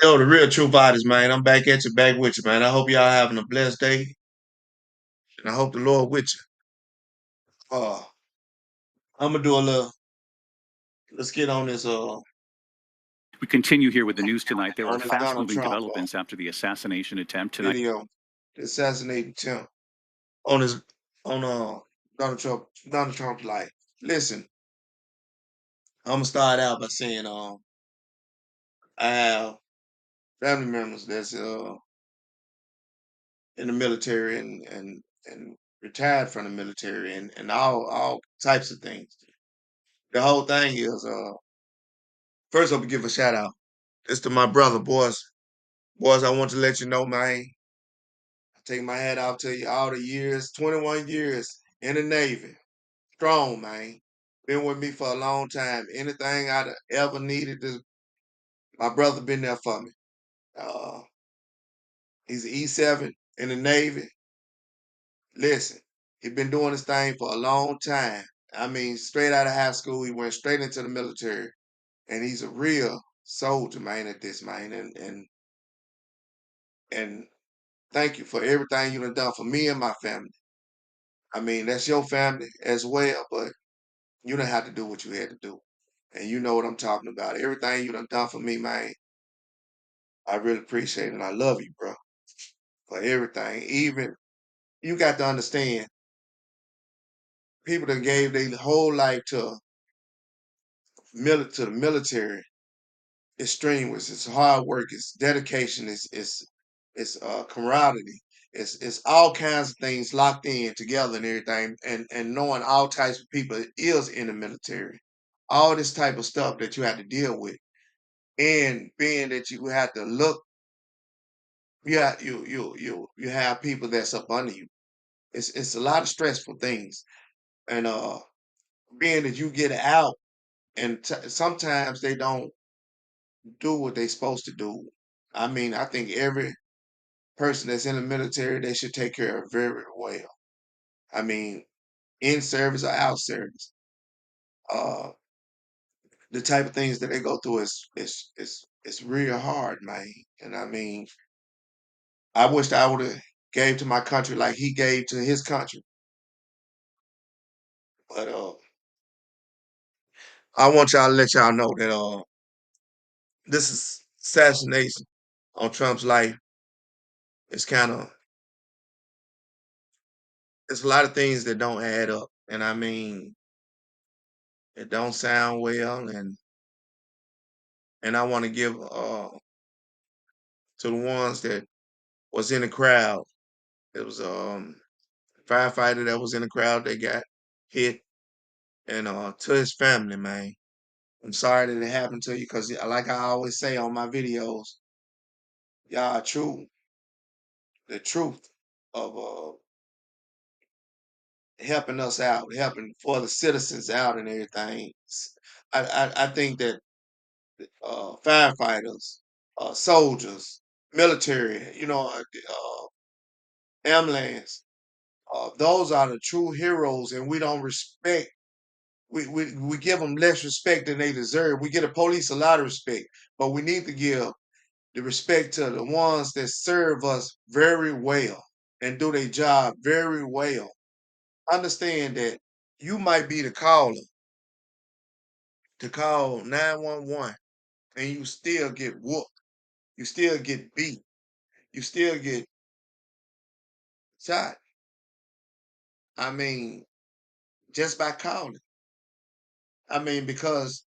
Yo, the real true bodies, man. I'm back at you, back with you, man. I hope y'all having a blessed day, and I hope the Lord with you. Uh, I'm gonna do a little. Let's get on this. We continue here with the news tonight. There are On this Donald fast-moving Trump developments after the assassination attempt tonight. video, the assassination attempt on his on Donald Trump. Donald Trump's life. Listen, I'm gonna start out by saying I have family members that's in the military and retired from the military and all types of things. The whole thing is first, I'm gonna give a shout out. It's to my brother, boys. Boys, I want to let you know, man. I take my hat off to you all the years, 21 years in the Navy. Strong, man. Been with me for a long time. Anything I ever needed, my brother been there for me. Uh, he's an E7 in the Navy. Listen, he been doing his thing for a long time. I mean, straight out of high school, he went straight into the military, and he's a real soldier, man. At this, man, and thank you for everything you done done for me and my family. I mean, that's your family as well, but you done have to do what you had to do. And you know what I'm talking about. Everything you done done for me, man, I really appreciate it. And I love you, bro, for everything. Even you got to understand, people that gave their whole life to the military. It's strenuous. It's hard work. It's dedication. It's camaraderie. It's all kinds of things locked in together and everything. And knowing all types of people is in the military. All this type of stuff that you have to deal with, and being that you have to look, you have people that's up under you. It's a lot of stressful things, and being that you get out, and sometimes they don't do what they supposed to do. I mean, I think every person that's in the military, they should take care of very well. I mean, in service or out service, uh, the type of things that they go through is real hard, man. And I mean, I wished I would have gave to my country like he gave to his country. But I want y'all to let y'all know that this is assassination on Trump's life. It's kind of it's a lot of things that don't add up, and I mean, it don't sound well, and I want to give to the ones that was in the crowd. It was firefighter that was in the crowd that got hit, and to his family, man. I'm sorry that it happened to you because, like I always say on my videos, y'all are true, the truth of helping us out, helping for the citizens out and everything. I think that firefighters, soldiers, military, ambulance, those are the true heroes, and we don't respect. We give them less respect than they deserve. We give the police a lot of respect, but we need to give the respect to the ones that serve us very well and do their job very well. Understand that you might be the caller to call 911, and you still get whooped. You still get beat. You still get shot. I mean, just by calling. I mean, because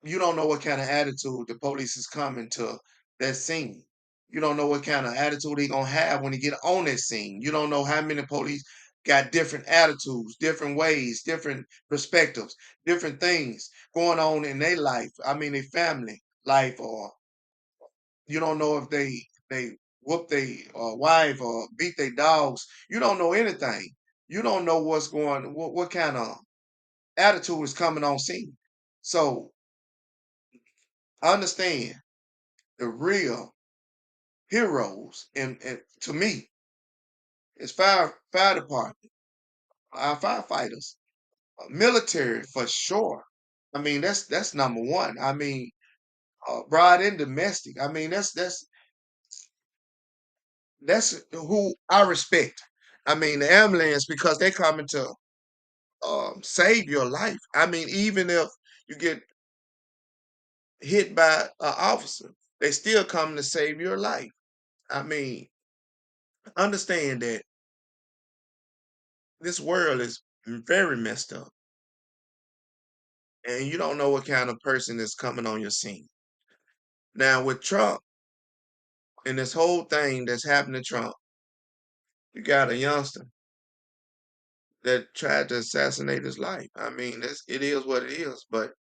you don't know what kind of attitude the police is coming to that scene. You don't know what kind of attitude he gonna have when he get on that scene. You don't know how many police got different attitudes, different ways, different perspectives, different things going on in their life. I mean, their family life, or you don't know if they whoop their wife or beat their dogs. You don't know anything. You don't know what kind of attitude is coming on scene. So understand the real heroes, and to me, is fire department, our firefighters, military for sure. I mean, that's number one. I mean, broad and domestic. I mean, that's who I respect. I mean, the ambulance because they coming to save your life. I mean, even if you get hit by an officer, they still coming to save your life. I mean, understand that this world is very messed up, and you don't know what kind of person is coming on your scene. Now, with Trump and this whole thing that's happened to Trump, you got a youngster that tried to assassinate his life. I mean, it is what it is. But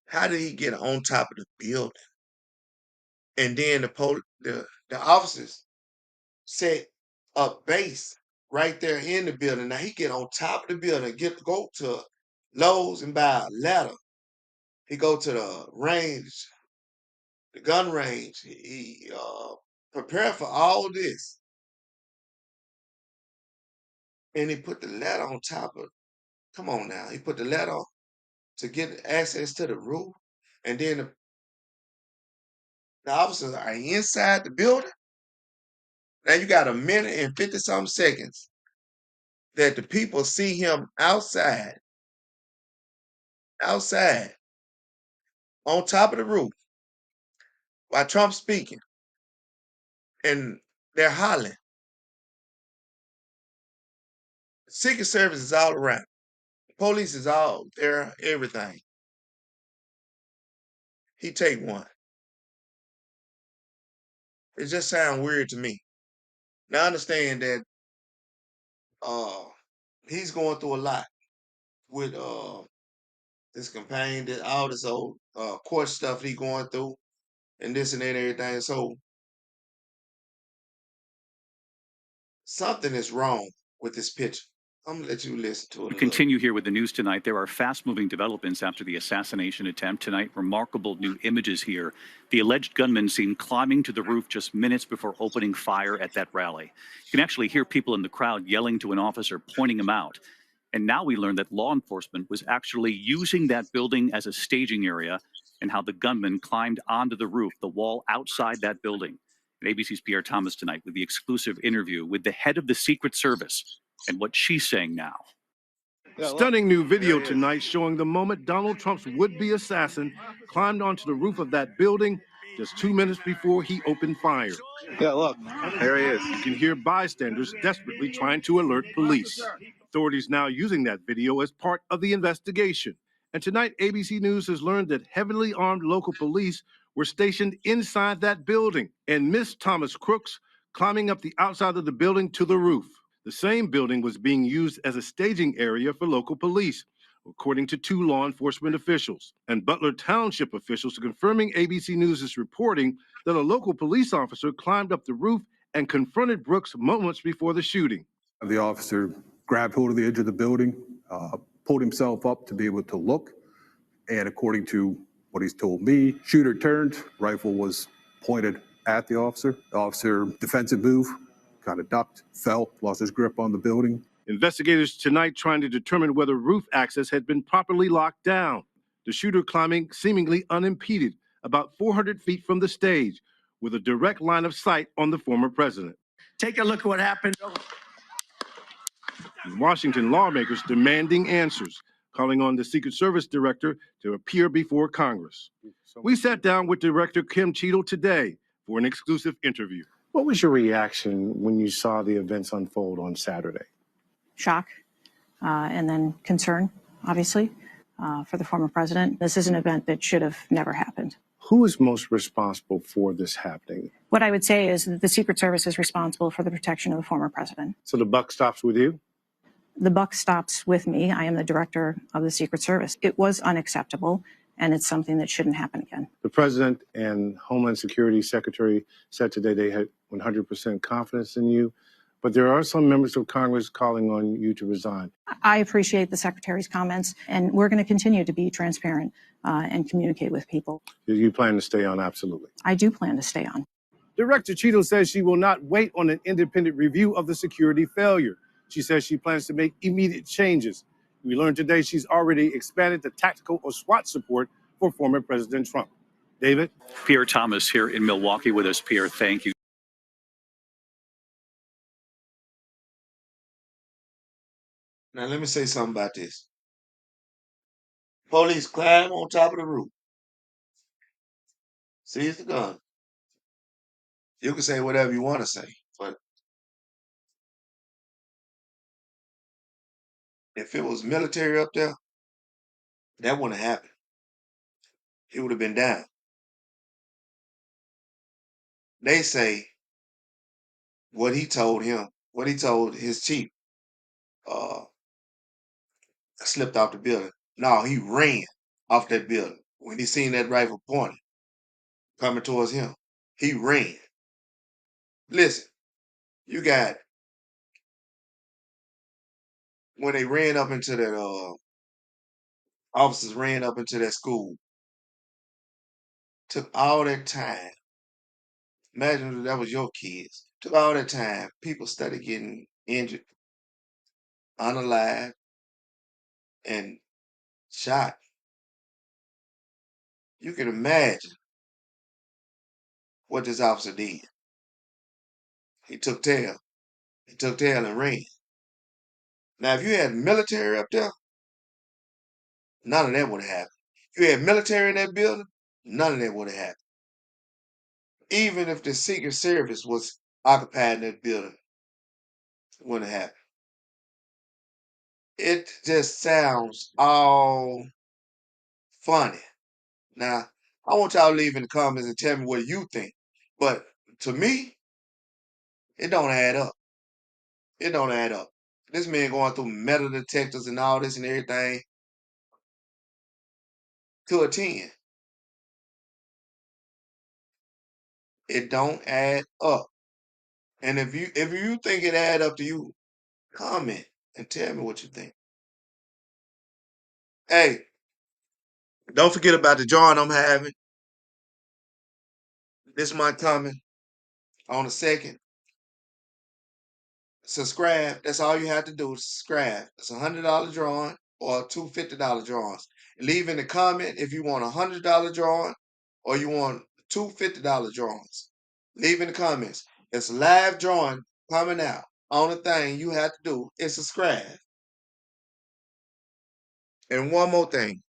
how did he get on top of the building? And then the officers set a base right there in the building. Now he get on top of the building, go to Lowe's and buy a ladder. He go to the range, the gun range. He prepare for all this, and he put the ladder on top of. Come on now, he put the ladder on to get access to the roof, and then the officers are inside the building. Now you got a minute and 50 something seconds that the people see him outside on top of the roof while Trump's speaking, and they're hollering. Secret Service is all around. Police is all there, everything. He take one. It just sounds weird to me. Now I understand that uh he's going through a lot with this campaign, that all this old court stuff he going through and this and that and everything. So something is wrong with this picture. I'm gonna let you listen to it We a little. continue here with the news tonight. There are fast-moving developments after the assassination attempt tonight. Remarkable new images here. The alleged gunman seen climbing to the roof just minutes before opening fire at that rally. You can actually hear people in the crowd yelling to an officer, pointing him out. And now we learn that law enforcement was actually using that building as a staging area, and how the gunman climbed onto the roof, the wall outside that building. And ABC's Pierre Thomas tonight with the exclusive interview with the head of the Secret Service and what she's saying now. Stunning new video tonight showing the moment Donald Trump's would-be assassin climbed onto the roof of that building just 2 minutes before he opened fire. Yeah, look, there he is. You can hear bystanders desperately trying to alert police. Authorities now using that video as part of the investigation. And tonight, ABC News has learned that heavily armed local police were stationed inside that building and missed Thomas Crooks climbing up the outside of the building to the roof. The same building was being used as a staging area for local police, according to 2 law enforcement officials. And Butler Township officials are confirming ABC News' reporting that a local police officer climbed up the roof and confronted Brooks moments before the shooting. The officer grabbed hold of the edge of the building, pulled himself up to be able to look, and according to what he's told me, shooter turned, rifle was pointed at the officer. The officer, defensive move, kind of ducked, fell, lost his grip on the building. Investigators tonight trying to determine whether roof access had been properly locked down. The shooter climbing seemingly unimpeded, about 400 feet from the stage, with a direct line of sight on the former president. Take a look at what happened. Washington lawmakers demanding answers, calling on the Secret Service director to appear before Congress. We sat down with Director Kim Cheadle today for an exclusive interview. What was your reaction when you saw the events unfold on Saturday? Shock, and then concern, obviously, for the former president. This is an event that should have never happened. Who is most responsible for this happening? What I would say is that the Secret Service is responsible for the protection of the former president. So the buck stops with you? The buck stops with me. I am the director of the Secret Service. It was unacceptable, and it's something that shouldn't happen again. The president and Homeland Security Secretary said today they had 100% confidence in you, but there are some members of Congress calling on you to resign. I appreciate the Secretary's comments, and we're going to continue to be transparent and communicate with people. You plan to stay on? Absolutely. I do plan to stay on. Director Cheadle says she will not wait on an independent review of the security failure. She says she plans to make immediate changes. We learned today she's already expanded the tactical or SWAT support for former President Trump. David? Pierre Thomas here in Milwaukee with us. Pierre, thank you. Now let me say something about this. Police climb on top of the roof, seize the gun. You can say whatever you want to say, but if it was military up there, that wouldn't have happened. He would have been down. They say what he told him, what he told his chief, uh, slipped off the building. No, he ran off that building when he seen that rifle pointed coming towards him. He ran. Listen, you got when they ran up into that officers ran up into that school, took all that time. Imagine if that was your kids. Took all that time. People started getting injured, unalive, and shot. You can imagine what this officer did. He took tail. He took tail and ran. Now, if you had military up there, none of that would have happened. If you had military in that building, none of that would have happened. Even if the Secret Service was occupying that building, it wouldn't have happened. It just sounds all funny. Now, I want y'all to leave in the comments and tell me what you think. But to me, it don't add up. It don't add up. This man going through metal detectors and all this and everything to a 10. It don't add up. And if you think it add up to you, comment and tell me what you think. Hey, don't forget about the drawing I'm having this month coming on the 2nd. Subscribe. That's all you have to do is subscribe. It's $100 drawing or two $50 drawings. Leave in the comment if you want $100 drawing or you want two $50 drawings. Leave in the comments. It's a live drawing coming out. Only thing you have to do is subscribe. And one more thing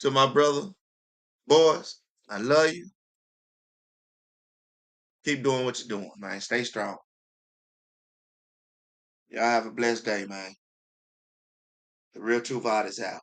to my brother, boys, I love you. Keep doing what you're doing, man. Stay strong. Y'all have a blessed day, man. The real truth out is out.